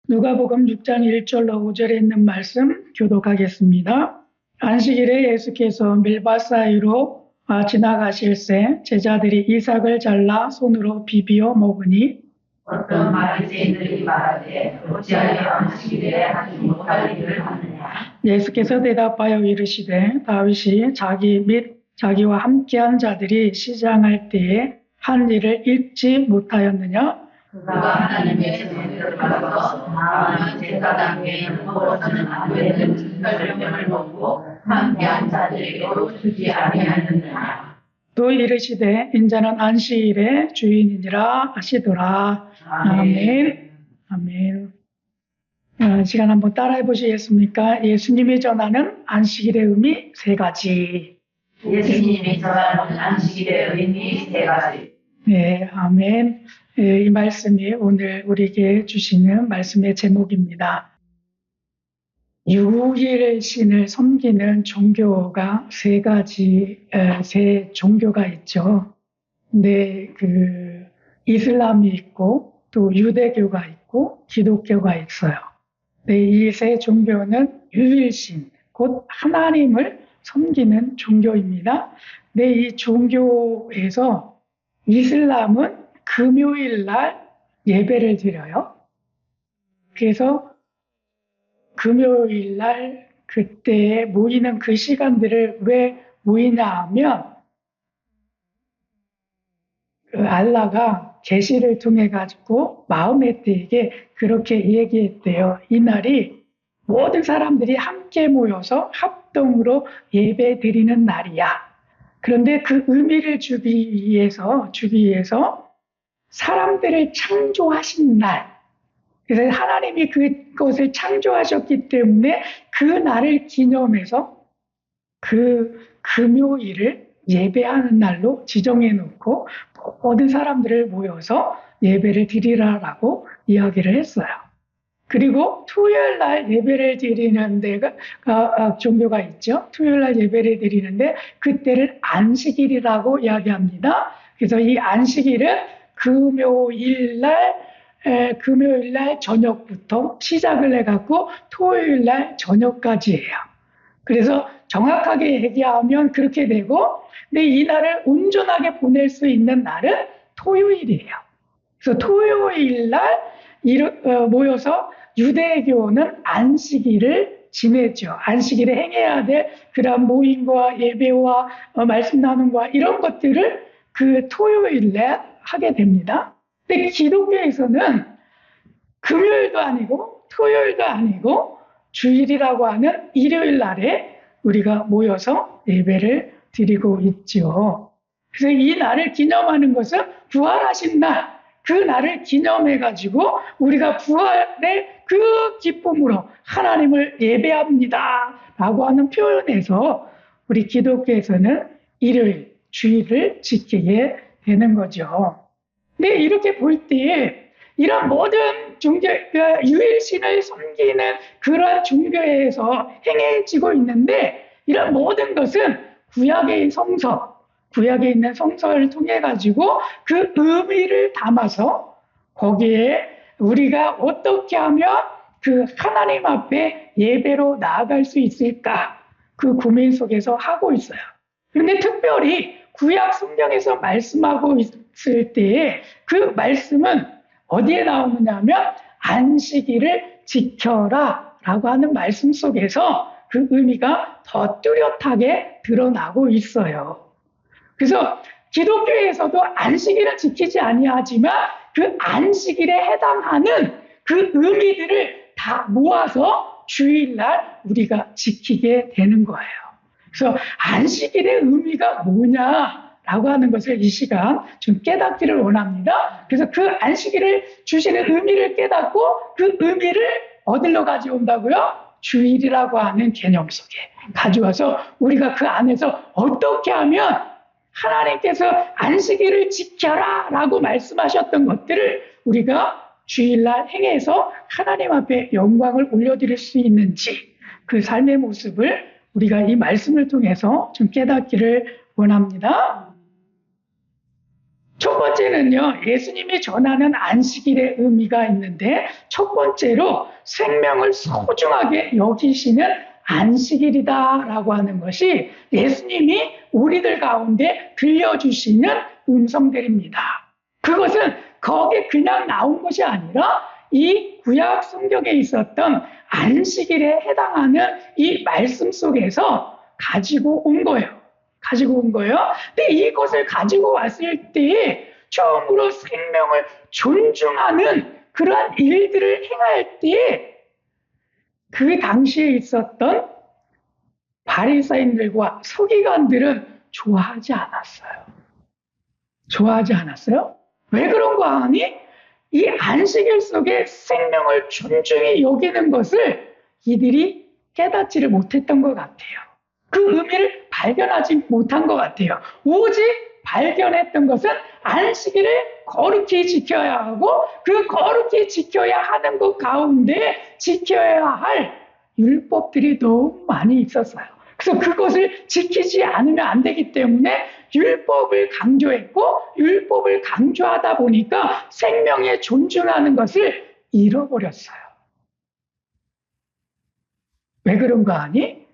누가복음 6장 1절로 5절에 있는 말씀 교독하겠습니다. 안식일에 예수께서 밀밭 사이로 지나가실새 제자들이 이삭을 잘라 손으로 비비어 먹으니 어떤 바리새인들이 말하되 어찌하여 안식일에 하지 못할 일을 하느냐. 예수께서 대답하여 이르시되 다윗이 자기 및 자기와 함께한 자들이 시장할 때에 한 일을 읽지 못하였느냐. 그가 하나님의 전에 가서 나아는 제사장에게 먹어서는 안 되는 진설명을 먹고 함께한 자들에게도 주지 아니하였느냐. 또 이르시되 인자는 안식일의 주인이니라 하시더라. 아멘. 아멘. 시간 한번 따라해 보시겠습니까? 예수님이 전하는 안식일의 의미 세 가지. 예수님이 전하는 안식일의 의미 세 가지. 네, 아멘. 이 말씀이 오늘 우리에게 주시는 말씀의 제목입니다. 6일 신을 섬기는 종교가 세 종교가 있죠. 근데 이슬람이 있고 또 유대교가 있고 기독교가 있어요. 이 세 종교는 유일신, 곧 하나님을 섬기는 종교입니다. 이 종교에서 이슬람은 금요일 날 예배를 드려요. 그래서 금요일 날 그때 모이는 그 시간들을 왜 모이냐 하면 알라가 계시를 통해 가지고 마호메트에게 그렇게 얘기했대요. 이날이 모든 사람들이 함께 모여서 합동으로 예배 드리는 날이야. 그런데 그 의미를 주기 위해서 사람들을 창조하신 날, 그래서 하나님이 그것을 창조하셨기 때문에 그 날을 기념해서 그 금요일을 예배하는 날로 지정해 놓고 모든 사람들을 모여서 예배를 드리라라고 이야기를 했어요. 그리고 토요일 날 예배를 드리는 데가 종교가 있죠. 토요일 날 예배를 드리는데 그때를 안식일이라고 이야기합니다. 그래서 이 안식일은 금요일 날 저녁부터 시작을 해갖고 토요일 날 저녁까지예요. 그래서 정확하게 얘기하면 그렇게 되고, 근데 이 날을 온전하게 보낼 수 있는 날은 토요일이에요. 그래서 토요일 날 모여서 유대교는 안식일을 지내죠. 안식일에 행해야 될 그런 모임과 예배와 말씀 나눔과 이런 것들을 그 토요일에 하게 됩니다. 근데 기독교에서는 금요일도 아니고 토요일도 아니고 주일이라고 하는 일요일 날에 우리가 모여서 예배를 드리고 있죠. 그래서 이 날을 기념하는 것은 부활하신 날, 그 날을 기념해가지고 우리가 부활의 그 기쁨으로 하나님을 예배합니다 라고 하는 표현에서 우리 기독교에서는 일요일, 주일을 지키게 되는 거죠. 근데 이렇게 볼 때 이런 모든 종교, 유일신을 섬기는 그런 종교에서 행해지고 있는데 이런 모든 것은 구약의 성서, 구약에 있는 성서를 통해 가지고 그 의미를 담아서 거기에 우리가 어떻게 하면 그 하나님 앞에 예배로 나아갈 수 있을까 그 고민 속에서 하고 있어요. 그런데 특별히 구약 성경에서 말씀하고 있을 때 그 말씀은 어디에 나오느냐 하면 안식일을 지켜라 라고 하는 말씀 속에서 그 의미가 더 뚜렷하게 드러나고 있어요. 그래서 기독교에서도 안식일을 지키지 아니하지만 그 안식일에 해당하는 그 의미들을 다 모아서 주일날 우리가 지키게 되는 거예요. 그래서 안식일의 의미가 뭐냐라고 하는 것을 이 시간 좀 깨닫기를 원합니다. 그래서 그 안식일을 주시는 의미를 깨닫고 그 의미를 어디로 가져온다고요? 주일이라고 하는 개념 속에 가져와서 우리가 그 안에서 어떻게 하면 하나님께서 안식일을 지켜라 라고 말씀하셨던 것들을 우리가 주일날 행해서 하나님 앞에 영광을 올려드릴 수 있는지 그 삶의 모습을 우리가 이 말씀을 통해서 좀 깨닫기를 원합니다. 첫 번째는요, 예수님이 전하는 안식일의 의미가 있는데, 첫 번째로 생명을 소중하게 여기시는 안식일이다라고 하는 것이 예수님이 우리들 가운데 들려주시는 음성들입니다. 그것은 거기에 그냥 나온 것이 아니라 이 구약 성경에 있었던 안식일에 해당하는 이 말씀 속에서 가지고 온 거예요. 근데 이것을 가지고 왔을 때에 처음으로 생명을 존중하는 그러한 일들을 행할 때에 그 당시에 있었던 바리새인들과 서기관들은 좋아하지 않았어요. 왜 그런가 하니 이 안식일 속에 생명을 존중히 여기는 것을 이들이 깨닫지를 못했던 것 같아요. 그 의미를 발견하지 못한 것 같아요. 오직 발견했던 것은 안식일을 거룩히 지켜야 하고 그 거룩히 지켜야 하는 것 가운데 지켜야 할 율법들이 너무 많이 있었어요. 그래서 그것을 지키지 않으면 안 되기 때문에 율법을 강조했고 율법을 강조하다 보니까 생명에 존중하는 것을 잃어버렸어요. 왜 그런가 하니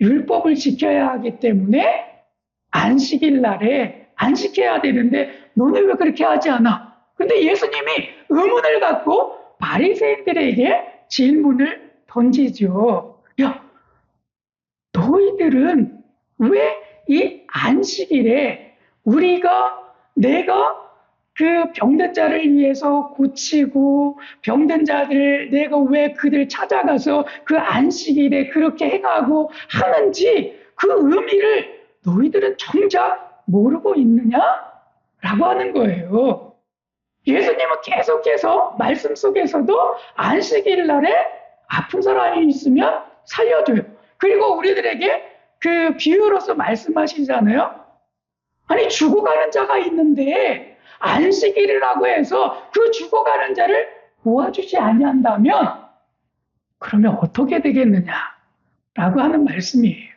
율법을 지켜야 하기 때문에 안식일 날에 안식해야 되는데 너네 왜 그렇게 하지 않아? 근데 예수님이 의문을 갖고 바리새인들에게 질문을 던지죠. 야, 너희들은 왜 이 안식일에 내가 그 병든 자를 위해서 고치고 병든 자들을 내가 왜 그들 찾아가서 그 안식일에 그렇게 행하고 하는지 그 의미를 너희들은 정작 모르고 있느냐라고 하는 거예요. 예수님은 계속해서 말씀 속에서도 안식일 날에 아픈 사람이 있으면 살려줘요. 그리고 우리들에게 그 비유로서 말씀하시잖아요. 아니 죽어가는 자가 있는데 안식일이라고 해서 그 죽어가는 자를 도와주지 아니한다면 그러면 어떻게 되겠느냐라고 하는 말씀이에요.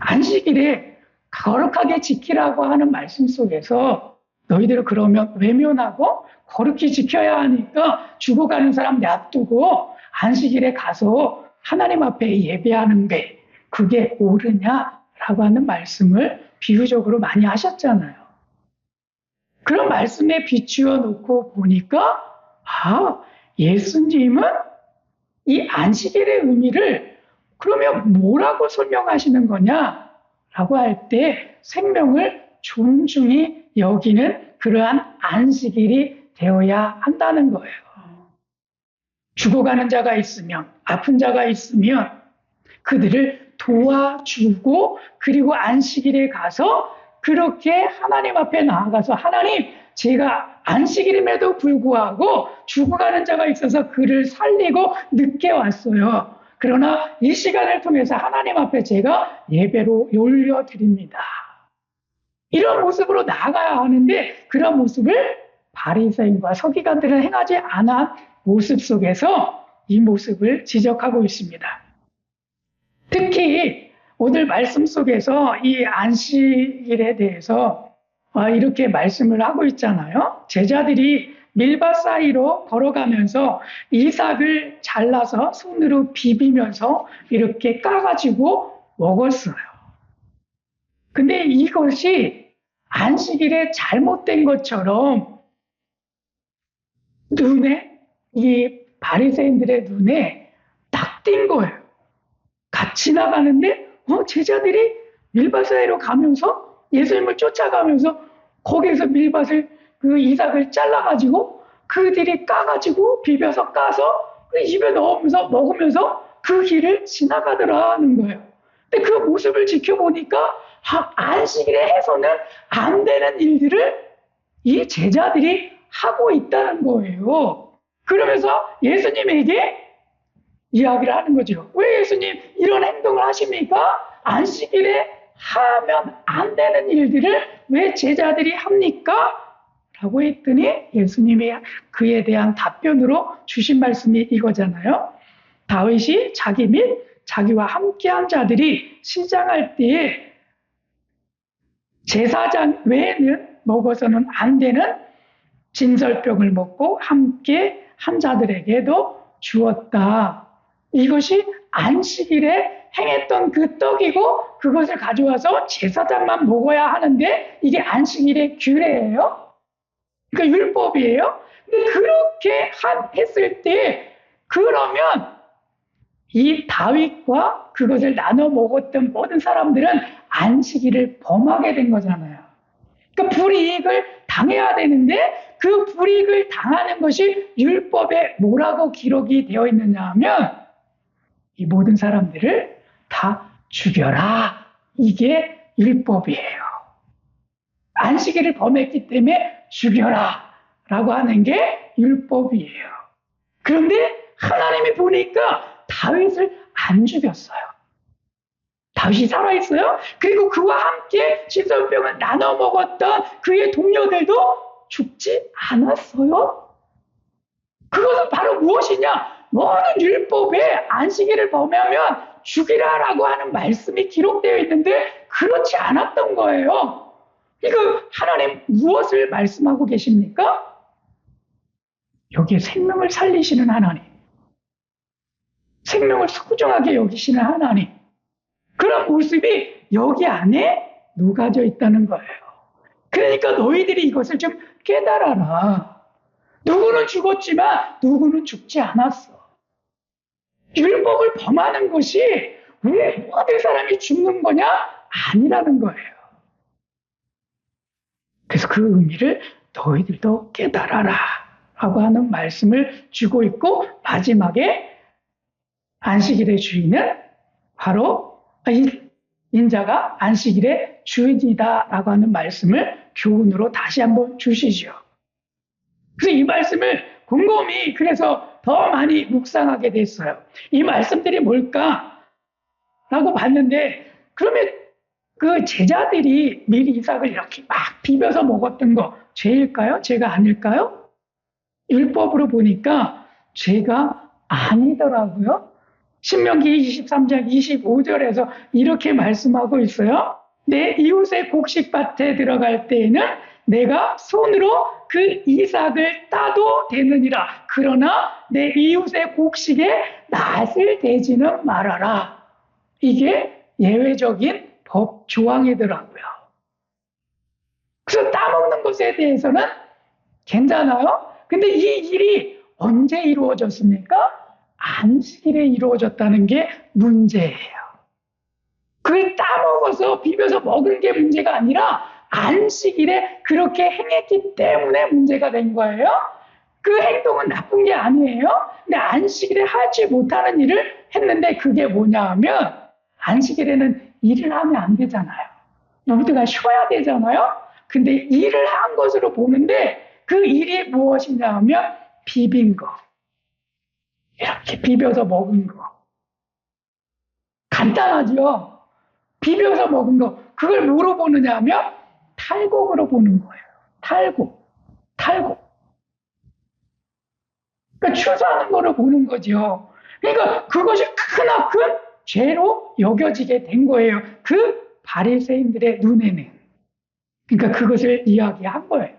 안식일에 거룩하게 지키라고 하는 말씀 속에서 너희들은 그러면 외면하고 거룩히 지켜야 하니까 죽어가는 사람 놔두고 안식일에 가서 하나님 앞에 예배하는 게 그게 옳으냐라고 하는 말씀을 비유적으로 많이 하셨잖아요. 그런 말씀에 비추어 놓고 보니까 예수님은 이 안식일의 의미를 그러면 뭐라고 설명하시는 거냐라고 할 때 생명을 존중히 여기는 그러한 안식일이 되어야 한다는 거예요. 죽어가는 자가 있으면 아픈 자가 있으면 그들을 도와주고 그리고 안식일에 가서 그렇게 하나님 앞에 나아가서 하나님 제가 안식일임에도 불구하고 죽어가는 자가 있어서 그를 살리고 늦게 왔어요. 그러나 이 시간을 통해서 하나님 앞에 제가 예배로 올려드립니다. 이런 모습으로 나아가야 하는데 그런 모습을 바리새인과 서기관들은 행하지 않은 모습 속에서 이 모습을 지적하고 있습니다. 특히 오늘 말씀 속에서 이 안식일에 대해서 이렇게 말씀을 하고 있잖아요. 제자들이 밀밭 사이로 걸어가면서 이삭을 잘라서 손으로 비비면서 이렇게 까가지고 먹었어요. 근데 이것이 안식일에 잘못된 것처럼 이 바리새인들의 눈에 딱 띈 거예요. 같이 지나가는데 제자들이 밀밭 사이로 가면서 예수님을 쫓아가면서 거기에서 밀밭을 그 이삭을 잘라가지고 그들이 까가지고 비벼서 까서 입에 넣으면서 먹으면서 그 길을 지나가더라는 거예요. 근데 그 모습을 지켜보니까 안식일에 해서는 안 되는 일들을 이 제자들이 하고 있다는 거예요. 그러면서 예수님에게 이야기를 하는 거죠. 왜 예수님 이런 행동을 하십니까? 안식일에 하면 안 되는 일들을 왜 제자들이 합니까? 라고 했더니 예수님이 그에 대한 답변으로 주신 말씀이 이거잖아요. 다윗이 자기 및 자기와 함께한 자들이 시장할 때에 제사장 외에는 먹어서는 안 되는 진설병을 먹고 함께 한 자들에게도 주었다. 이것이 안식일에 행했던 그 떡이고 그것을 가져와서 제사장만 먹어야 하는데 이게 안식일의 규례예요. 그러니까 율법이에요. 근데 그렇게 했을 때 그러면 이 다윗과 그것을 나눠 먹었던 모든 사람들은 안식일을 범하게 된 거잖아요. 그러니까 불이익을 당해야 되는데 그 불이익을 당하는 것이 율법에 뭐라고 기록이 되어 있느냐 하면 이 모든 사람들을 다 죽여라. 이게 율법이에요. 안식일을 범했기 때문에 죽여라 라고 하는 게 율법이에요. 그런데 하나님이 보니까 다윗을 안 죽였어요. 다윗이 살아있어요. 그리고 그와 함께 진설병을 나눠 먹었던 그의 동료들도 죽지 않았어요. 그것은 바로 무엇이냐? 모든 율법에 안식일을 범하면 죽이라라고 하는 말씀이 기록되어 있는데 그렇지 않았던 거예요. 이거 하나님 무엇을 말씀하고 계십니까? 여기에 생명을 살리시는 하나님, 생명을 소중하게 여기시는 하나님, 그런 모습이 여기 안에 녹아져 있다는 거예요. 그러니까 너희들이 이것을 좀 깨달아라. 누구는 죽었지만 누구는 죽지 않았어. 율법을 범하는 것이 왜 모든 사람이 죽는 거냐? 아니라는 거예요. 그래서 그 의미를 너희들도 깨달아라 하고 하는 말씀을 주고 있고 마지막에 안식일의 주인은 바로 인자가 안식일의 주인이다라고 하는 말씀을 교훈으로 다시 한번 주시죠. 그래서 이 말씀을 곰곰이 그래서 더 많이 묵상하게 됐어요. 이 말씀들이 뭘까? 라고 봤는데 그러면 그 제자들이 미리 이삭을 이렇게 막 비벼서 먹었던 거 죄일까요? 죄가 아닐까요? 율법으로 보니까 죄가 아니더라고요. 신명기 23장 25절에서 이렇게 말씀하고 있어요. 내 이웃의 곡식밭에 들어갈 때에는 내가 손으로 그 이삭을 따도 되느니라. 그러나 내 이웃의 곡식에 낫을 대지는 말아라. 이게 예외적인 법 조항이더라고요. 그래서 따먹는 것에 대해서는 괜찮아요. 근데 이 일이 언제 이루어졌습니까? 안식일에 이루어졌다는 게 문제예요. 그걸 따먹어서 비벼서 먹은 게 문제가 아니라 안식일에 그렇게 행했기 때문에 문제가 된 거예요. 그 행동은 나쁜 게 아니에요. 근데 안식일에 하지 못하는 일을 했는데 그게 뭐냐 하면 안식일에는 일을 하면 안 되잖아요. 우리가 쉬어야 되잖아요. 근데 일을 한 것으로 보는데 그 일이 무엇이냐 하면 비빈 거. 이렇게 비벼서 먹은 거. 간단하죠? 비벼서 먹은 거. 그걸 뭐로 보느냐 하면 탈곡으로 보는 거예요. 탈곡. 그러니까 추수하는 거로 보는 거죠. 그러니까 그것이 크나큰 죄로 여겨지게 된 거예요. 그 바리새인들의 눈에는. 그러니까 그것을 이야기한 거예요.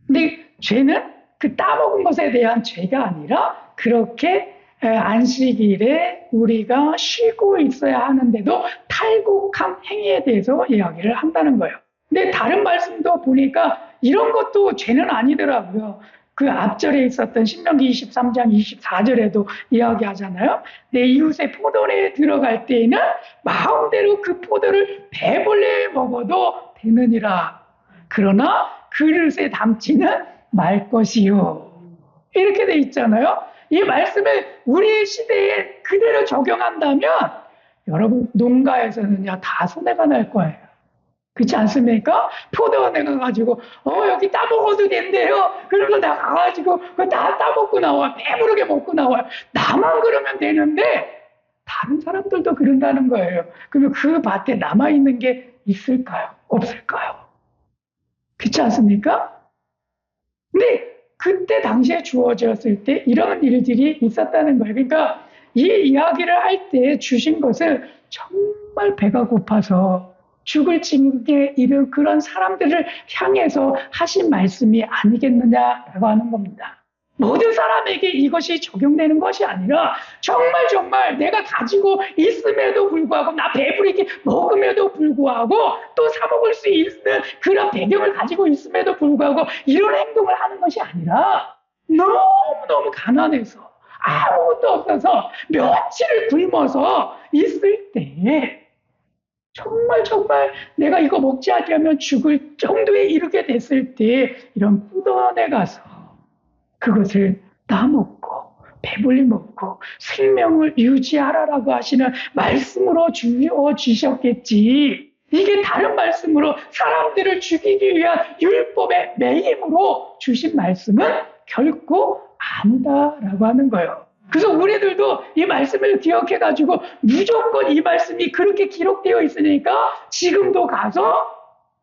근데 죄는 그 따먹은 것에 대한 죄가 아니라 그렇게 안식일에 우리가 쉬고 있어야 하는데도 탈곡한 행위에 대해서 이야기를 한다는 거예요. 근데 다른 말씀도 보니까 이런 것도 죄는 아니더라고요. 그 앞절에 있었던 신명기 23장 24절에도 이야기하잖아요. 내 이웃의 포도원에 들어갈 때에는 마음대로 그 포도를 배불리 먹어도 되느니라. 그러나 그릇에 담지는 말 것이요. 이렇게 돼 있잖아요. 이 말씀을 우리 시대에 그대로 적용한다면 여러분 농가에서는요 다 손해가 날 거예요. 그렇지 않습니까? 포도원에 가가지고 여기 따먹어도 된대요. 그래서 나 가가지고 다 따먹고 나와. 배부르게 먹고 나와요. 나만 그러면 되는데 다른 사람들도 그런다는 거예요. 그러면 그 밭에 남아있는 게 있을까요? 없을까요? 그렇지 않습니까? 근데 그때 당시에 주어졌을 때 이런 일들이 있었다는 거예요. 그러니까 이 이야기를 할 때 주신 것을 정말 배가 고파서 죽을 징에 이른 그런 사람들을 향해서 하신 말씀이 아니겠느냐라고 하는 겁니다. 모든 사람에게 이것이 적용되는 것이 아니라 정말 내가 가지고 있음에도 불구하고 나 배부르게 먹음에도 불구하고 또 사 먹을 수 있는 그런 배경을 가지고 있음에도 불구하고 이런 행동을 하는 것이 아니라 너무너무 가난해서 아무것도 없어서 며칠을 굶어서 있을 때 정말 내가 이거 먹지 않으면 죽을 정도에 이르게 됐을 때 이런 포도원에 가서 그것을 따먹고 배불리 먹고 생명을 유지하라라고 하시는 말씀으로 주셨겠지. 이게 다른 말씀으로 사람들을 죽이기 위한 율법의 매임으로 주신 말씀은 결코 아니다라고 하는 거예요. 그래서 우리들도 이 말씀을 기억해가지고 무조건 이 말씀이 그렇게 기록되어 있으니까 지금도 가서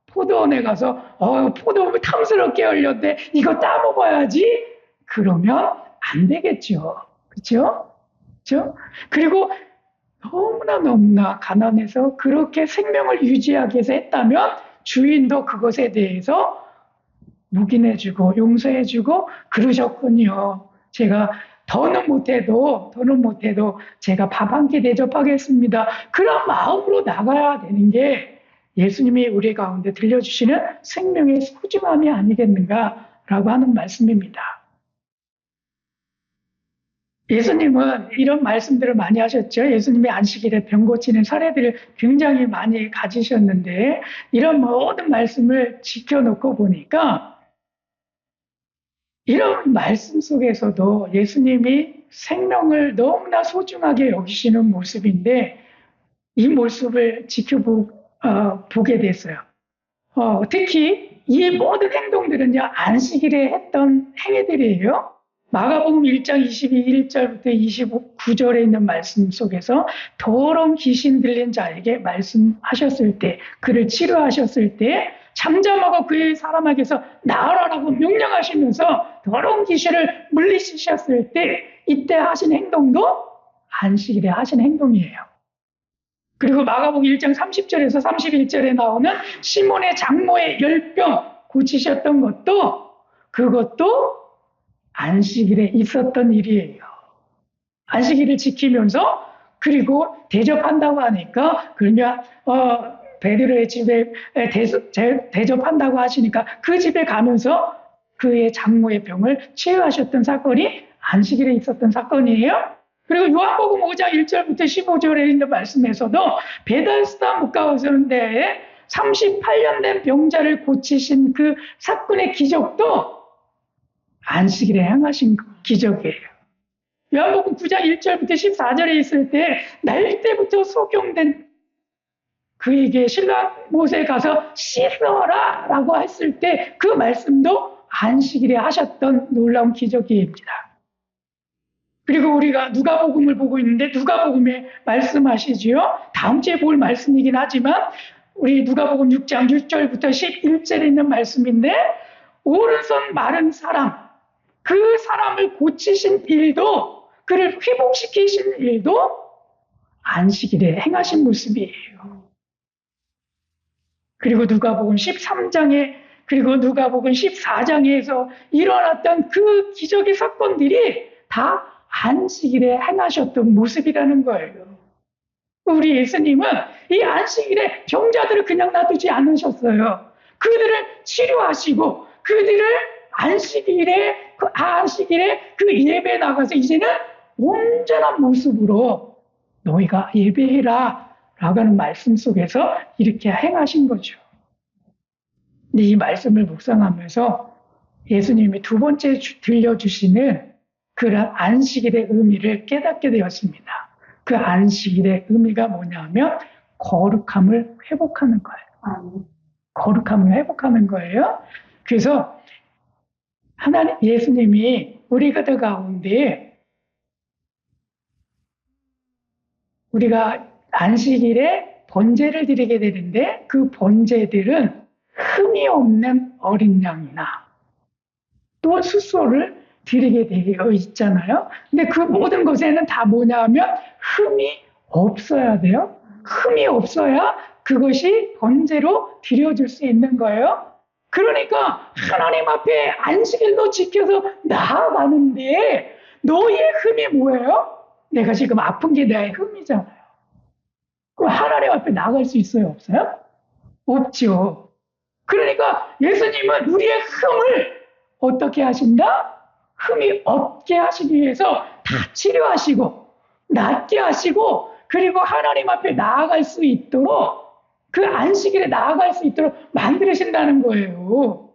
포도원에 가서 포도원을 탐스럽게 열렸는데 이거 따먹어야지. 그러면 안 되겠죠. 그렇죠? 그렇죠? 그리고 너무나 가난해서 그렇게 생명을 유지하기 위해서 했다면 주인도 그것에 대해서 묵인해주고 용서해주고 그러셨군요. 제가 더는 못해도 제가 밥 한 끼 대접하겠습니다. 그런 마음으로 나가야 되는 게 예수님이 우리 가운데 들려주시는 생명의 소중함이 아니겠는가라고 하는 말씀입니다. 예수님은 이런 말씀들을 많이 하셨죠. 예수님이 안식일에 병 고치는 사례들을 굉장히 많이 가지셨는데 이런 모든 말씀을 지켜놓고 보니까 이런 말씀 속에서도 예수님이 생명을 너무나 소중하게 여기시는 모습인데 이 모습을 보게 됐어요. 특히 이 모든 행동들은요, 안식일에 했던 행위들이에요. 마가복음 1장 22절부터 29절에 있는 말씀 속에서 더러운 귀신 들린 자에게 말씀하셨을 때, 그를 치료하셨을 때, 잠잠하고 그의 사람에게서 나으라라고 명령하시면서 더러운 귀신을 물리치셨을 때, 이때 하신 행동도 안식일에 하신 행동이에요. 그리고 마가복음 1장 30절에서 31절에 나오는 시몬의 장모의 열병 고치셨던 그것도 안식일에 있었던 일이에요. 안식일을 지키면서 그리고 대접한다고 하니까 그러면 베드로의 집에 대접한다고 하시니까 그 집에 가면서 그의 장모의 병을 치유하셨던 사건이 안식일에 있었던 사건이에요. 그리고 요한복음 5장 1절부터 15절에 있는 말씀에서도 베다스다 묵가오스는데 38년 된 병자를 고치신 그 사건의 기적도 안식일에 행하신 기적이에요. 요한복음 9장 1절부터 14절에 있을 때 날 때부터 소경된 그에게 신랑 못에 가서 씻어라 라고 했을 때 그 말씀도 안식일에 하셨던 놀라운 기적입니다. 그리고 우리가 누가복음을 보고 있는데 누가복음에 말씀하시지요. 다음 주에 볼 말씀이긴 하지만 우리 누가복음 6장 6절부터 11절에 있는 말씀인데 오른손 마른 사람, 그 사람을 고치신 일도 그를 회복시키신 일도 안식일에 행하신 모습이에요. 그리고 누가복음 13장에 그리고 누가복음 14장에서 일어났던 그 기적의 사건들이 다 안식일에 행하셨던 모습이라는 거예요. 우리 예수님은 이 안식일에 병자들을 그냥 놔두지 않으셨어요. 그들을 치료하시고 그들을 안식일에 그 예배에 나가서 이제는 온전한 모습으로 너희가 예배해라 라고 하는 말씀 속에서 이렇게 행하신 거죠. 근데 이 말씀을 묵상하면서 예수님이 두 번째 들려주시는 그런 안식일의 의미를 깨닫게 되었습니다. 그 안식일의 의미가 뭐냐면 거룩함을 회복하는 거예요. 거룩함을 회복하는 거예요. 그래서 예수님이 우리 그들 가운데 우리가 안식일에 번제를 드리게 되는데 그 번제들은 흠이 없는 어린 양이나 또 수소를 드리게 되어 있잖아요. 근데 그 모든 것에는 다 뭐냐 하면 흠이 없어야 돼요. 흠이 없어야 그것이 번제로 드려질 수 있는 거예요. 그러니까 하나님 앞에 안식일도 지켜서 나아가는데 너의 흠이 뭐예요? 내가 지금 아픈 게 나의 흠이잖아요. 그럼 하나님 앞에 나아갈 수 있어요? 없어요? 없죠. 그러니까 예수님은 우리의 흠을 어떻게 하신다? 흠이 없게 하시기 위해서 다 치료하시고 낫게 하시고 그리고 하나님 앞에 나아갈 수 있도록 그 안식일에 나아갈 수 있도록 만드신다는 거예요.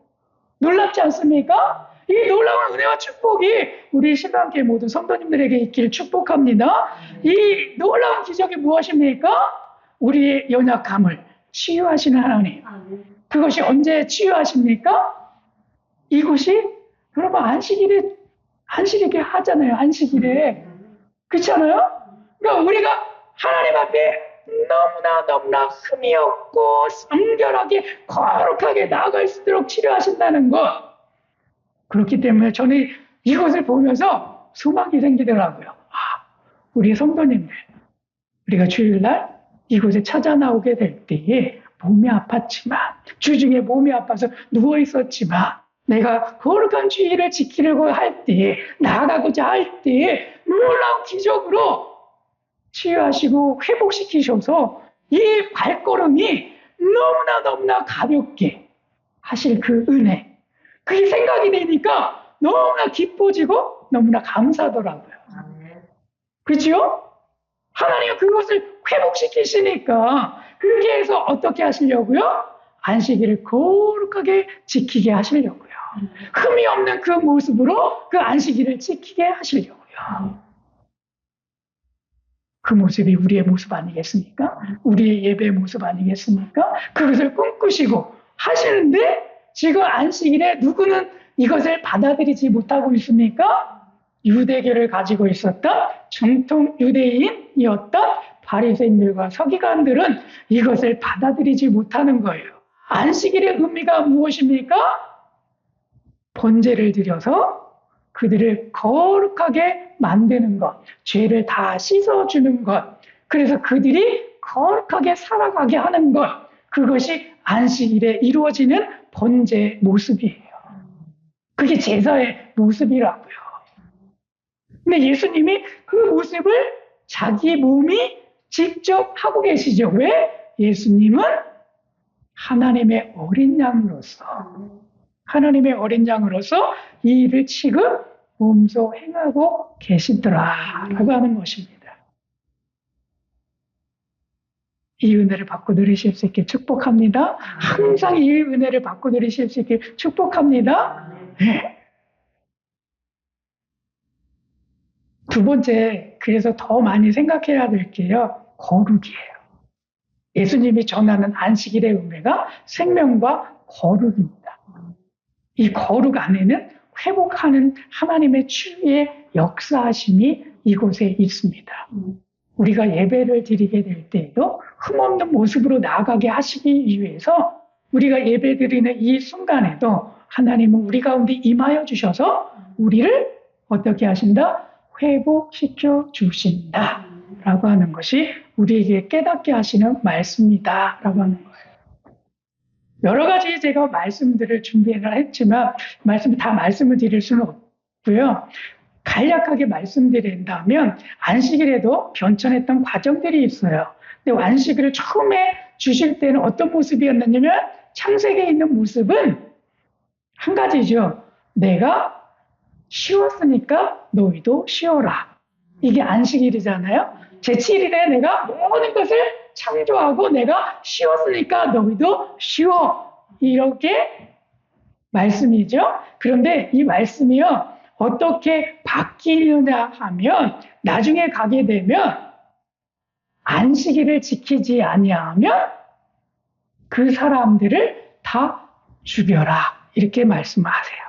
놀랍지 않습니까? 이 놀라운 은혜와 축복이 우리 신랑계 모든 성도님들에게 있기를 축복합니다. 이 놀라운 기적이 무엇입니까? 우리의 연약함을 치유하시는 하나님. 그것이 언제 치유하십니까? 이것이 여러분 안식일에 하잖아요. 안식일에. 그렇잖아요? 그러니까 우리가 하나님 앞에 너무나 흠이 없고 성결하게 거룩하게 나아갈 수 있도록 치료하신다는 것. 그렇기 때문에 저는 이것을 보면서 소망이 생기더라고요. 우리 성도님들, 우리가 주일날 이곳에 찾아 나오게 될 때에 몸이 아팠지만, 주중에 몸이 아파서 누워있었지만, 내가 거룩한 주의를 지키려고 할 때에, 나아가고자 할 때에 놀라운 기적으로 치유하시고 회복시키셔서 이 발걸음이 너무나 가볍게 하실 그 은혜. 그게 생각이 되니까 너무나 기뻐지고 너무나 감사하더라고요. 그렇죠? 하나님은 그것을 회복시키시니까 그렇게 해서 어떻게 하시려고요? 안식일을 거룩하게 지키게 하시려고요. 흠이 없는 그 모습으로 그 안식일을 지키게 하시려고요. 그 모습이 우리의 모습 아니겠습니까? 우리의 예배의 모습 아니겠습니까? 그것을 꿈꾸시고 하시는데 지금 안식일에 누구는 이것을 받아들이지 못하고 있습니까? 유대교를 가지고 있었던 정통 유대인이었던 바리새인들과 서기관들은 이것을 받아들이지 못하는 거예요. 안식일의 의미가 무엇입니까? 번제를 드려서 그들을 거룩하게 만드는 것, 죄를 다 씻어주는 것, 그래서 그들이 거룩하게 살아가게 하는 것, 그것이 안식일에 이루어지는 번제의 모습이에요. 그게 제사의 모습이라고요. 근데 예수님이 그 모습을 자기 몸이 직접 하고 계시죠. 왜? 예수님은 하나님의 어린 양으로서 이 일을 지금 몸소 행하고 계시더라라고 하는 것입니다. 이 은혜를 받고 누리실 수 있게 축복합니다. 항상 이 은혜를 받고 누리실 수 있게 축복합니다. 네. 두 번째, 그래서 더 많이 생각해야 될 게요. 거룩이에요. 예수님이 전하는 안식일의 의미가 생명과 거룩입니다. 이 거룩 안에는 회복하는 하나님의 치유의 역사하심이 이곳에 있습니다. 우리가 예배를 드리게 될 때에도 흠없는 모습으로 나아가게 하시기 위해서 우리가 예배 드리는 이 순간에도 하나님은 우리 가운데 임하여 주셔서 우리를 어떻게 하신다? 회복시켜 주신다 라고 하는 것이 우리에게 깨닫게 하시는 말씀이다 라고 하는 거예요. 여러 가지 제가 말씀들을 준비를 했지만 말씀을 드릴 수는 없고요. 간략하게 말씀드린다면 안식일에도 변천했던 과정들이 있어요. 근데 안식일을 처음에 주실 때는 어떤 모습이었느냐면 창세기에 있는 모습은 한 가지죠. 내가 쉬었으니까 너희도 쉬어라. 이게 안식일이잖아요. 제7일에 내가 모든 것을 창조하고 내가 쉬었으니까 너희도 쉬어. 이렇게 말씀이죠. 그런데 이 말씀이요. 어떻게 바뀌느냐 하면 나중에 가게 되면 안식일을 지키지 아니하면 그 사람들을 다 죽여라. 이렇게 말씀하세요.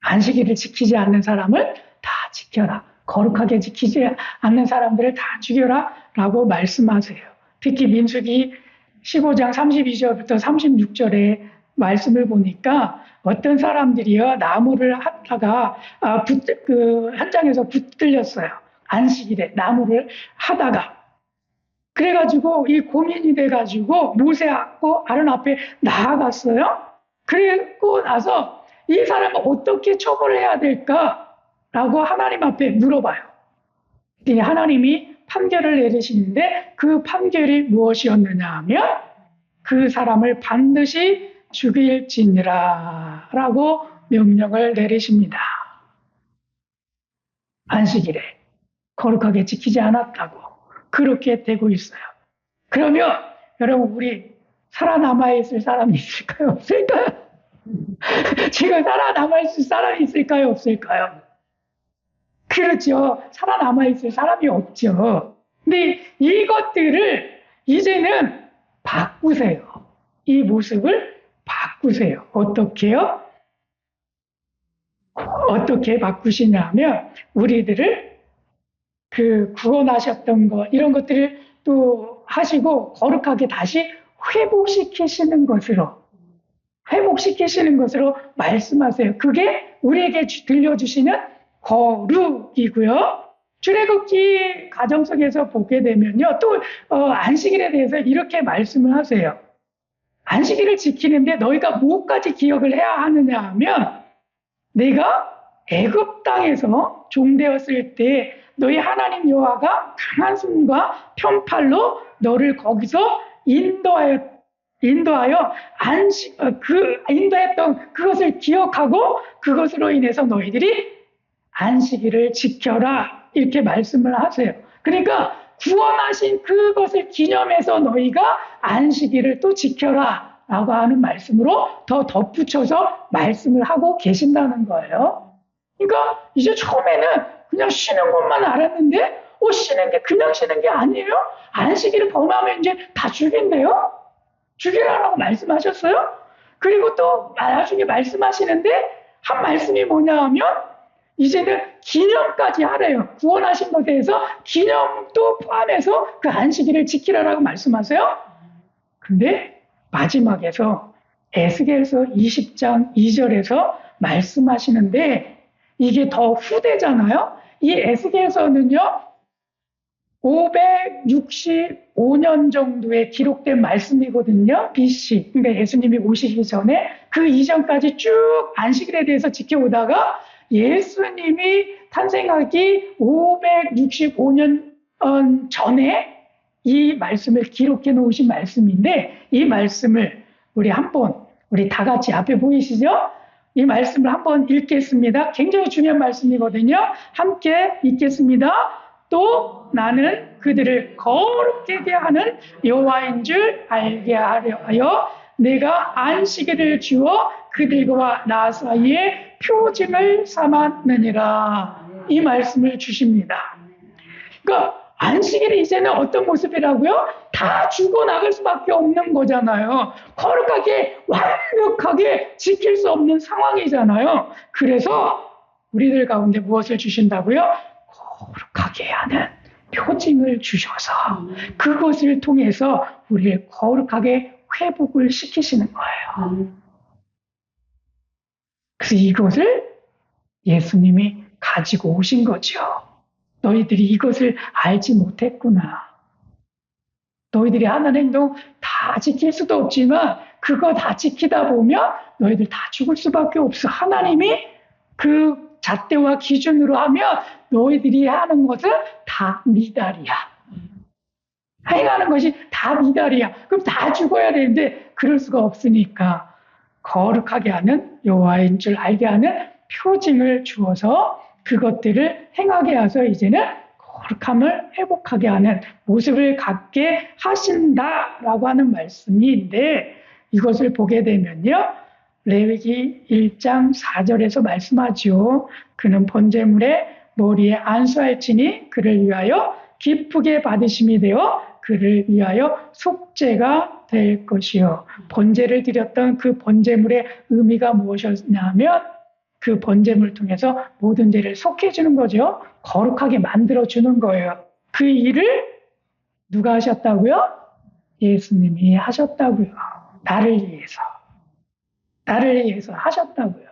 안식일을 지키지 않는 사람을 다 지켜라. 거룩하게 지키지 않는 사람들을 다 죽여라 라고 말씀하세요. 특히 민수기 15장 32절부터 36절의 말씀을 보니까 어떤 사람들이요 나무를 하다가 현장에서 붙들렸어요. 안식일에 나무를 하다가 그래가지고 이 고민이 돼가지고 모세하고 아론 앞에 나아갔어요. 그리고 나서 이 사람을 어떻게 처벌해야 될까라고 하나님 앞에 물어봐요. 하나님이 판결을 내리시는데 그 판결이 무엇이었느냐 하면 그 사람을 반드시 죽일지니라 라고 명령을 내리십니다. 안식일에 거룩하게 지키지 않았다고 그렇게 되고 있어요. 그러면 여러분 우리 살아남아있을 사람이 있을까요? 없을까요? 지금 살아남아있을 사람이 있을까요? 없을까요? 그렇죠. 살아남아있을 사람이 없죠. 근데 이것들을 이제는 바꾸세요. 이 모습을 바꾸세요. 어떻게요? 어떻게 바꾸시냐면 우리들을 그 구원하셨던 것 이런 것들을 또 하시고 거룩하게 다시 회복시키시는 것으로 말씀하세요. 그게 우리에게 들려주시는 거룩이고요. 출애굽기 가정 속에서 보게 되면요. 또 안식일에 대해서 이렇게 말씀을 하세요. 안식일을 지키는데 너희가 무엇까지 기억을 해야 하느냐 하면 내가 애굽 땅에서 종되었을 때 너희 하나님 여호와가 강한 손과 편팔로 너를 거기서 인도하여 인도했던 그것을 기억하고 그것으로 인해서 너희들이 안식일을 지켜라 이렇게 말씀을 하세요. 그러니까 구원하신 그것을 기념해서 너희가 안식일을 또 지켜라 라고 하는 말씀으로 더 덧붙여서 말씀을 하고 계신다는 거예요. 그러니까 이제 처음에는 그냥 쉬는 것만 알았는데 쉬는 게 그냥 쉬는 게 아니에요. 안식일을 범하면 이제 다 죽인대요. 죽이라라고 말씀하셨어요. 그리고 또 나중에 말씀하시는데 한 말씀이 뭐냐 하면 이제는 기념까지 하래요. 구원하신 것에 대해서 기념도 포함해서 그 안식일을 지키라라고 말씀하세요. 근데 마지막에서 에스겔서 20장 2절에서 말씀하시는데 이게 더 후대잖아요. 이 에스겔서는요. 565년 정도에 기록된 말씀이거든요. BC. 그러니까 예수님이 오시기 전에 그 이전까지 쭉 안식일에 대해서 지켜오다가 예수님이 탄생하기 565년 전에 이 말씀을 기록해 놓으신 말씀인데 이 말씀을 우리 다 같이 앞에 보이시죠? 이 말씀을 한번 읽겠습니다. 굉장히 중요한 말씀이거든요. 함께 읽겠습니다. 또 나는 그들을 거룩하게 하는 여호와인 줄 알게 하려 하여 내가 안식일을 주어 그들과 나 사이에 표징을 삼았느니라. 이 말씀을 주십니다. 그러니까 안식일이 이제는 어떤 모습이라고요? 다 죽어나갈 수밖에 없는 거잖아요. 거룩하게 완벽하게 지킬 수 없는 상황이잖아요. 그래서 우리들 가운데 무엇을 주신다고요? 거룩하게 하는 표징을 주셔서 그것을 통해서 우리를 거룩하게 회복을 시키시는 거예요. 그래서 이것을 예수님이 가지고 오신 거죠. 너희들이 이것을 알지 못했구나. 너희들이 하는 행동 다 지킬 수도 없지만 그거 다 지키다 보면 너희들 다 죽을 수밖에 없어. 하나님이 그 잣대와 기준으로 하면 너희들이 하는 것은 다 미달이야. 행하는 것이 다 미달이야. 그럼 다 죽어야 되는데 그럴 수가 없으니까 거룩하게 하는 여호와인 줄 알게 하는 표징을 주어서 그것들을 행하게 해서 이제는 거룩함을 회복하게 하는 모습을 갖게 하신다라고 하는 말씀인데 이것을 보게 되면요. 레위기 1장 4절에서 말씀하죠. 그는 번제물에 머리에 안수할지니 그를 위하여 기쁘게 받으심이 되어 그를 위하여 속죄가 될 것이요. 번제를 드렸던 그 번제물의 의미가 무엇이었냐면 그 번제물을 통해서 모든 죄를 속해주는 거죠. 거룩하게 만들어주는 거예요. 그 일을 누가 하셨다고요? 예수님이 하셨다고요. 나를 위해서 하셨다고요.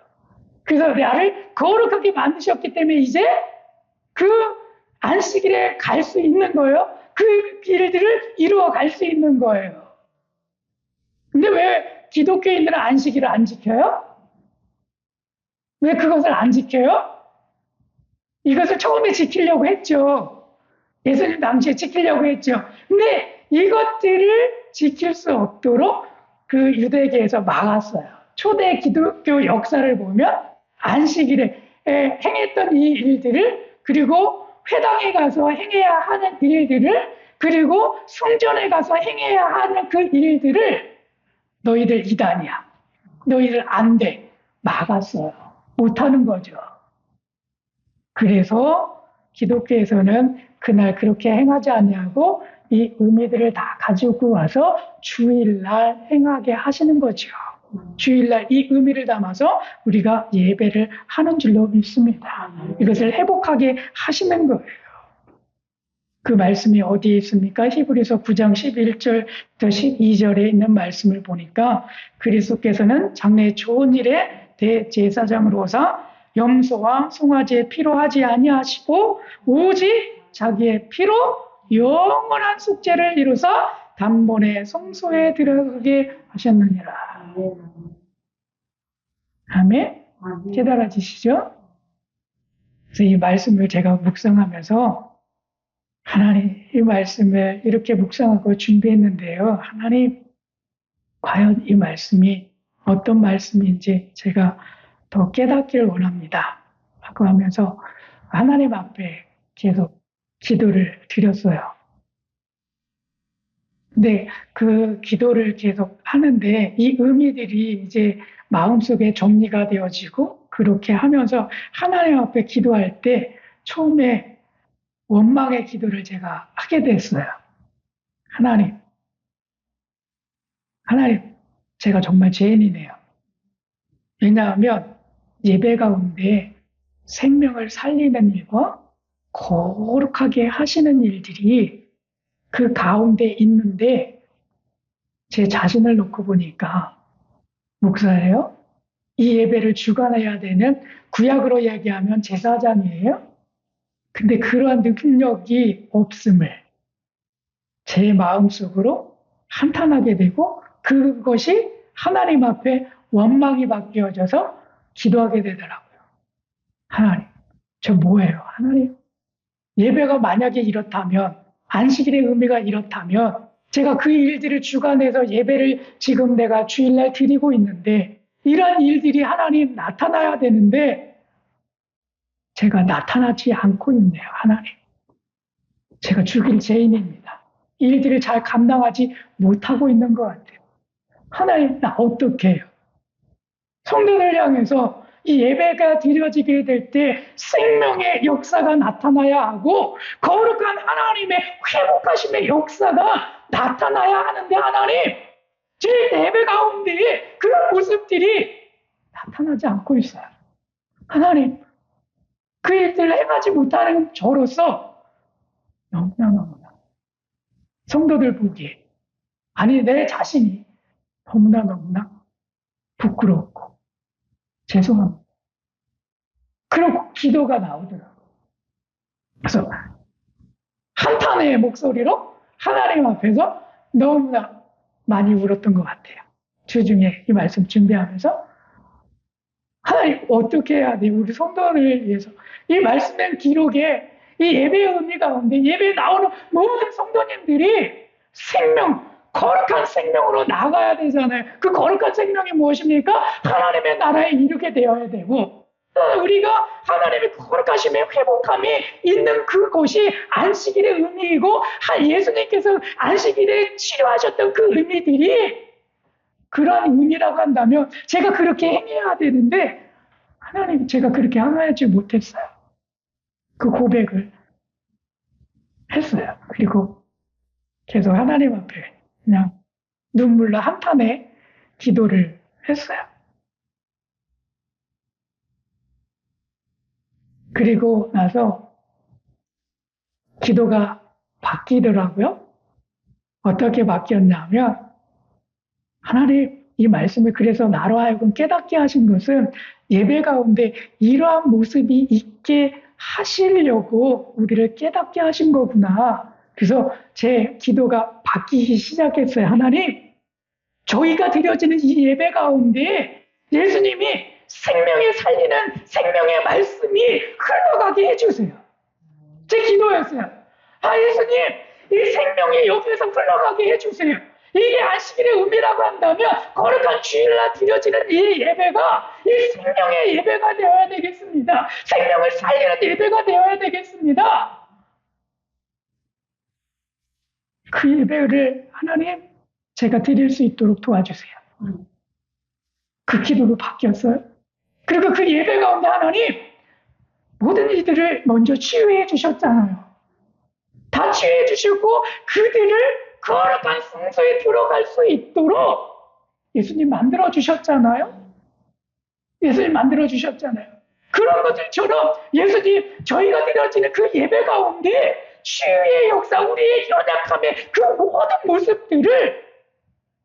그래서 나를 거룩하게 만드셨기 때문에 이제 그 안식일에 갈 수 있는 거예요. 그 일들을 이루어갈 수 있는 거예요. 근데 왜 기독교인들은 안식일을 안 지켜요? 왜 그것을 안 지켜요? 이것을 처음에 지키려고 했죠. 예수님 당시에 지키려고 했죠. 근데 이것들을 지킬 수 없도록 그 유대계에서 막았어요. 초대 기독교 역사를 보면 안식일에 행했던 이 일들을, 그리고 회당에 가서 행해야 하는 일들을, 그리고 성전에 가서 행해야 하는 그 일들을 너희들 이단이야, 너희들 안 돼, 막았어요. 못하는 거죠. 그래서 기독교에서는 그날 그렇게 행하지 아니하고 이 의미들을 다 가지고 와서 주일날 행하게 하시는 거죠. 주일날 이 의미를 담아서 우리가 예배를 하는 줄로 믿습니다. 이것을 회복하게 하시는 거예요. 그 말씀이 어디에 있습니까? 히브리서 9장 11절부터 12절에 있는 말씀을 보니까 그리스도께서는 장래 좋은 일에 대제사장으로서 염소와 송아지의 피로 하지 아니하시고 오직 자기의 피로 영원한 속죄를 이루사 단번에 성소에 들어가게 하셨느니라. 아멘? 깨달아지시죠? 그래서 이 말씀을 제가 묵상하면서 하나님, 이 말씀을 이렇게 묵상하고 준비했는데요. 하나님, 과연 이 말씀이 어떤 말씀인지 제가 더 깨닫기를 원합니다. 라고 하면서 하나님 앞에 계속 기도를 드렸어요. 근데 그 기도를 계속 하는데 이 의미들이 이제 마음속에 정리가 되어지고 그렇게 하면서 하나님 앞에 기도할 때 처음에 원망의 기도를 제가 하게 됐어요. 하나님, 제가 정말 죄인이네요. 왜냐하면 예배 가운데 생명을 살리는 일과 거룩하게 하시는 일들이 그 가운데 있는데 제 자신을 놓고 보니까 목사예요? 이 예배를 주관해야 되는 구약으로 이야기하면 제사장이에요? 근데 그러한 능력이 없음을 제 마음속으로 한탄하게 되고 그것이 하나님 앞에 원망이 바뀌어져서 기도하게 되더라고요. 하나님, 저 뭐예요? 하나님, 예배가 만약에 이렇다면, 안식일의 의미가 이렇다면 제가 그 일들을 주관해서 예배를 지금 내가 주일날 드리고 있는데 이런 일들이 하나님 나타나야 되는데 제가 나타나지 않고 있네요. 하나님, 제가 죽일 죄인입니다. 이 일들을 잘 감당하지 못하고 있는 것 같아요. 하나님, 나 어떻게 해요? 성도들 향해서 이 예배가 드려지게 될 때 생명의 역사가 나타나야 하고 거룩한 하나님의 회복하심의 역사가 나타나야 하는데 하나님, 제 예배 가운데 그런 모습들이 나타나지 않고 있어요. 하나님, 그 일들을 행하지 못하는 저로서 너무나 성도들 보기에, 아니 내 자신이 너무나 부끄럽고 죄송합니다. 그러고 기도가 나오더라고요. 그래서 한탄의 목소리로 하나님 앞에서 너무나 많이 울었던 것 같아요. 주중에 이 말씀 준비하면서 하나님, 어떻게 해야 돼? 우리 성도를 위해서. 이 말씀된 기록에 이 예배의 의미 가운데 예배에 나오는 모든 성도님들이 생명, 거룩한 생명으로 나가야 되잖아요. 그 거룩한 생명이 무엇입니까? 하나님의 나라에 이르게 되어야 되고 우리가 하나님의 거룩하심의 회복함이 있는 그곳이 안식일의 의미이고 예수님께서 안식일에 치료하셨던 그 의미들이 그런 의미라고 한다면 제가 그렇게 행해야 되는데 하나님, 제가 그렇게 행하지 못했어요. 그 고백을 했어요. 그리고 계속 하나님 앞에 그냥 눈물로 한탄의 기도를 했어요. 그리고 나서 기도가 바뀌더라고요. 어떻게 바뀌었냐면 하나님, 이 말씀을 그래서 나로 하여금 깨닫게 하신 것은 예배 가운데 이러한 모습이 있게 하시려고 우리를 깨닫게 하신 거구나. 그래서 제 기도가 바뀌기 시작했어요. 하나님, 저희가 드려지는 이 예배 가운데 예수님이 생명에 살리는 생명의 말씀이 흘러가게 해주세요. 제 기도였어요. 아, 예수님, 이 생명이 여기에서 흘러가게 해주세요. 이게 안식일의 의미라고 한다면 거룩한 주일날 드려지는 이 예배가 이 생명의 예배가 되어야 되겠습니다. 생명을 살리는 예배가 되어야 되겠습니다. 그 예배를 하나님, 제가 드릴 수 있도록 도와주세요. 그 기도로 바뀌었어요. 그리고 그 예배 가운데 하나님, 모든 이들을 먼저 치유해 주셨잖아요. 다 치유해 주시고 그들을 거룩한 성소에 들어갈 수 있도록 예수님 만들어 주셨잖아요. 예수님 만들어 주셨잖아요. 그런 것들처럼 예수님 저희가 드려지는 그 예배 가운데 치유의 역사, 우리의 연약함의 그 모든 모습들을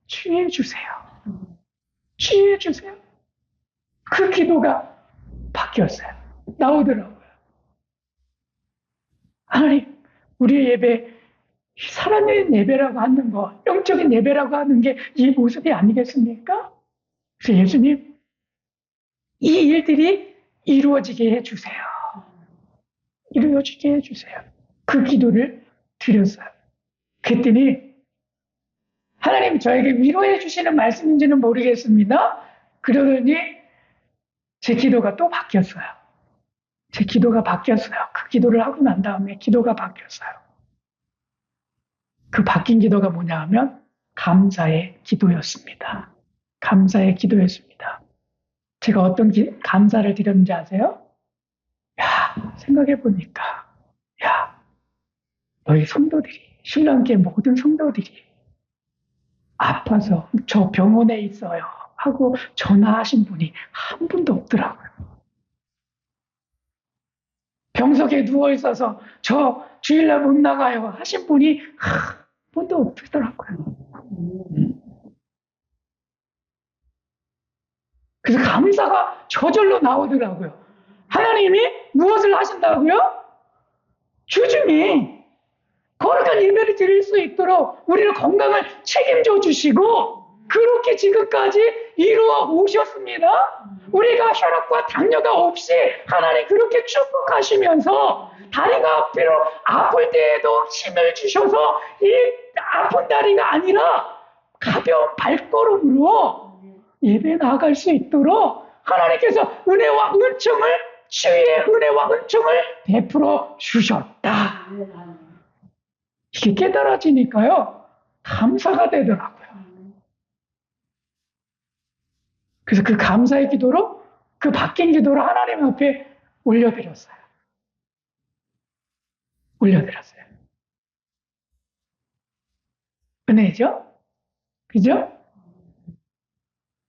치유해 주세요. 치유해 주세요. 그 기도가 바뀌었어요. 나오더라고요. 하나님, 우리의 예배, 살아있는 예배라고 하는 거, 영적인 예배라고 하는 게 이 모습이 아니겠습니까? 그래서 예수님, 이 일들이 이루어지게 해주세요. 이루어지게 해주세요. 그 기도를 드렸어요. 그랬더니 하나님 저에게 위로해 주시는 말씀인지는 모르겠습니다. 그러더니 제 기도가 또 바뀌었어요. 제 기도가 바뀌었어요. 그 기도를 하고 난 다음에 기도가 바뀌었어요. 그 바뀐 기도가 뭐냐 하면 감사의 기도였습니다. 감사의 기도였습니다. 제가 어떤 감사를 드렸는지 아세요? 야, 생각해 보니까, 야, 너희 성도들이, 신랑교회 모든 성도들이 아파서 저 병원에 있어요 하고 전화하신 분이 한 분도 없더라고요. 병석에 누워 있어서 저 주일날 못 나가요 하신 분이 한 분도 없더라고요. 그래서 감사가 저절로 나오더라고요. 하나님이 무엇을 하신다고요? 주중에 거룩한 예배를 드릴 수 있도록 우리를 건강을 책임져 주시고 그렇게 지금까지 이루어 오셨습니다. 우리가 혈압과 당뇨가 없이 하나님 그렇게 축복하시면서 다리가 비록 아플 때에도 힘을 주셔서 이 아픈 다리가 아니라 가벼운 발걸음으로 예배 나아갈 수 있도록 하나님께서 은혜와 은총을 주의 은혜와 은총을 베풀어 주셨다. 이게 깨달아지니까요 감사가 되더라고요. 그래서 그 감사의 기도로 그 바뀐 기도를 하나님 앞에 올려드렸어요. 올려드렸어요. 은혜죠? 그죠?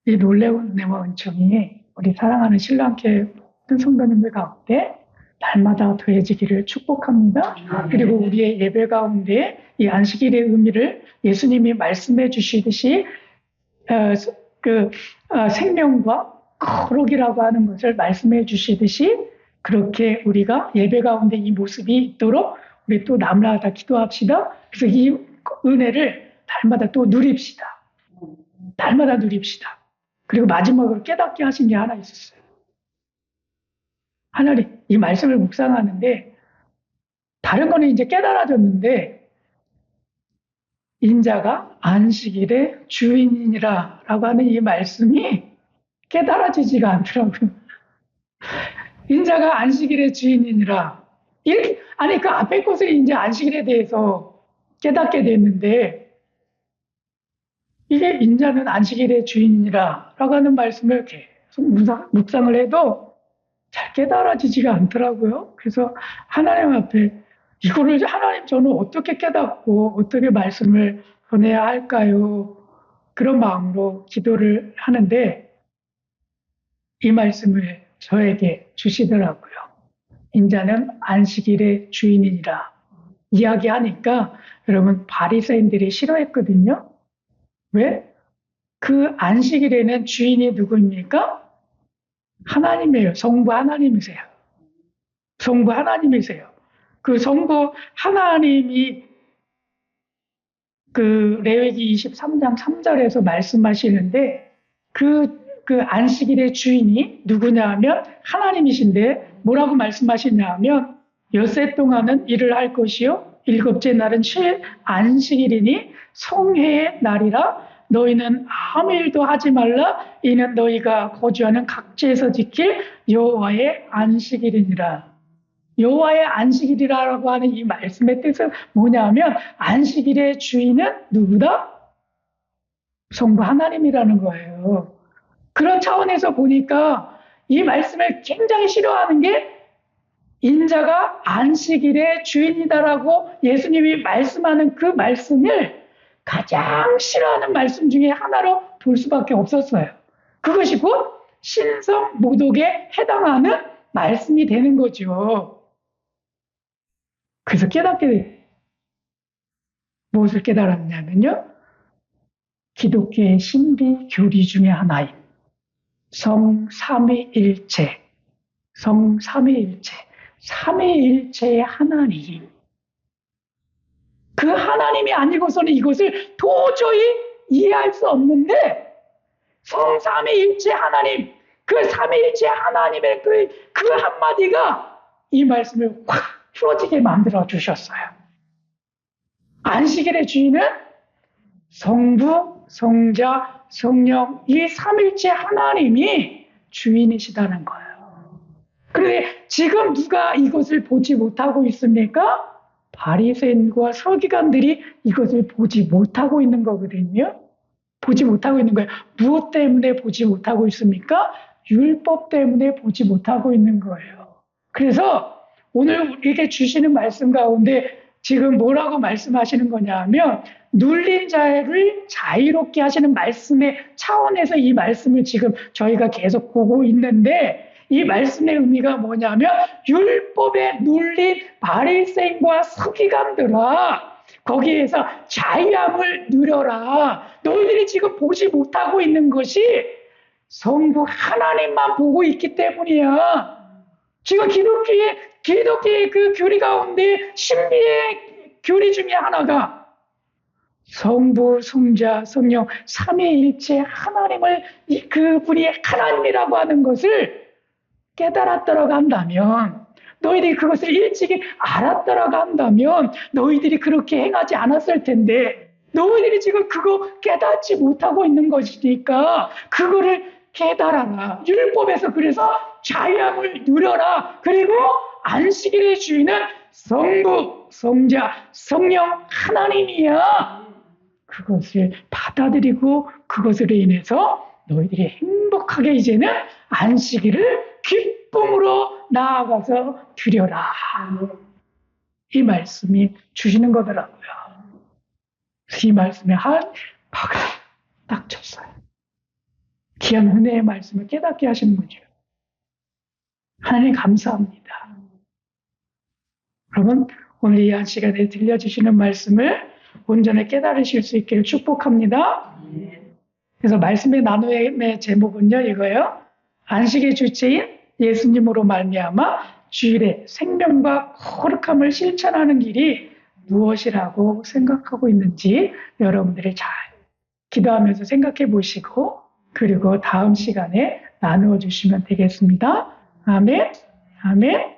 이 놀라운 은혜와 은총이 우리 사랑하는 신랑교회 모든 성도님들 가운데 날마다 더해지기를 축복합니다. 그리고 우리의 예배 가운데 이 안식일의 의미를 예수님이 말씀해 주시듯이 생명과 거룩이라고 하는 것을 말씀해 주시듯이 그렇게 우리가 예배 가운데 이 모습이 있도록 우리 또 날마다 기도합시다. 그래서 이 은혜를 날마다 또 누립시다. 날마다 누립시다. 그리고 마지막으로 깨닫게 하신 게 하나 있었어요. 하나님, 이 말씀을 묵상하는데 다른 거는 이제 깨달아졌는데 인자가 안식일의 주인이니라 라고 하는 이 말씀이 깨달아지지가 않더라고요. 인자가 안식일의 주인이니라. 아니, 그 앞에 것을 이제 안식일에 대해서 깨닫게 됐는데 이게 인자는 안식일의 주인이니라 라고 하는 말씀을 계속 묵상을 해도 잘 깨달아지지가 않더라고요. 그래서 하나님 앞에 이거를 하나님 저는 어떻게 깨닫고 어떻게 말씀을 전해야 할까요? 그런 마음으로 기도를 하는데 이 말씀을 저에게 주시더라고요. 인자는 안식일의 주인이니라 이야기하니까 여러분 바리새인들이 싫어했거든요. 왜? 그 안식일에는 주인이 누구입니까? 하나님이에요. 성부 하나님이세요. 성부 하나님이세요. 그 성부 하나님이 그 레위기 23장 3절에서 말씀하시는데 그 안식일의 주인이 누구냐 하면 하나님이신데 뭐라고 말씀하시냐 하면 엿새 동안은 일을 할 것이요 일곱째 날은 쉴 안식일이니 성회의 날이라 너희는 아무 일도 하지 말라 이는 너희가 거주하는 각지에서 지킬 여호와의 안식일이니라. 여호와의 안식일이라고 하는 이 말씀의 뜻은 뭐냐 하면 안식일의 주인은 누구다? 성부 하나님이라는 거예요. 그런 차원에서 보니까 이 말씀을 굉장히 싫어하는 게 인자가 안식일의 주인이다라고 예수님이 말씀하는 그 말씀을 가장 싫어하는 말씀 중에 하나로 볼 수밖에 없었어요. 그것이 곧 신성 모독에 해당하는 말씀이 되는 거죠. 그래서 무엇을 깨달았냐면요. 기독교의 신비 교리 중에 하나인 성삼위일체, 삼위일체의 하나님. 그 하나님이 아니고서는 이것을 도저히 이해할 수 없는데 성삼위일체 하나님, 그 삼위일체 하나님의 그 한마디가 이 말씀을 확 풀어지게 만들어 주셨어요. 안식일의 주인은 성부, 성자, 성령 이 삼일체 하나님이 주인이시다는 거예요. 그런데 지금 누가 이것을 보지 못하고 있습니까? 바리새인과 서기관들이 이것을 보지 못하고 있는 거거든요. 보지 못하고 있는 거예요. 무엇 때문에 보지 못하고 있습니까? 율법 때문에 보지 못하고 있는 거예요. 그래서 오늘 우리에게 주시는 말씀 가운데 지금 뭐라고 말씀하시는 거냐 하면 눌린 자를 자유롭게 하시는 말씀의 차원에서 이 말씀을 지금 저희가 계속 보고 있는데 이 말씀의 의미가 뭐냐면 율법에 눌린 바리새인과 서기관들아 거기에서 자유함을 누려라. 너희들이 지금 보지 못하고 있는 것이 성부 하나님만 보고 있기 때문이야. 지금 기독교의 그 교리 가운데 신비의 교리 중에 하나가 성부, 성자, 성령 삼위일체 하나님을 그분이 하나님이라고 하는 것을 깨달았더라고 한다면 너희들이 그것을 일찍이 알았더라고 한다면 너희들이 그렇게 행하지 않았을 텐데 너희들이 지금 그거 깨닫지 못하고 있는 것이니까 그거를 깨달아라. 율법에서 그래서 자유함을 누려라. 그리고 안식일의 주인은 성부, 성자, 성령 하나님이야. 그것을 받아들이고 그것으로 인해서 너희들이 행복하게 이제는 안식일을 기쁨으로 나아가서 드려라. 이 말씀이 주시는 거더라고요. 이 말씀에 박을 딱 쳤어요. 귀한 은혜의 말씀을 깨닫게 하신 분이에요. 하나님 감사합니다. 여러분 오늘 이 한 시간에 들려주시는 말씀을 온전히 깨달으실 수 있기를 축복합니다. 그래서 말씀의 나눔의 제목은요 이거예요. 안식의 주체인 예수님으로 말미암아 주일의 생명과 거룩함을 실천하는 길이 무엇이라고 생각하고 있는지 여러분들이 잘 기도하면서 생각해 보시고 그리고 다음 시간에 나누어 주시면 되겠습니다. 아멘. 아멘.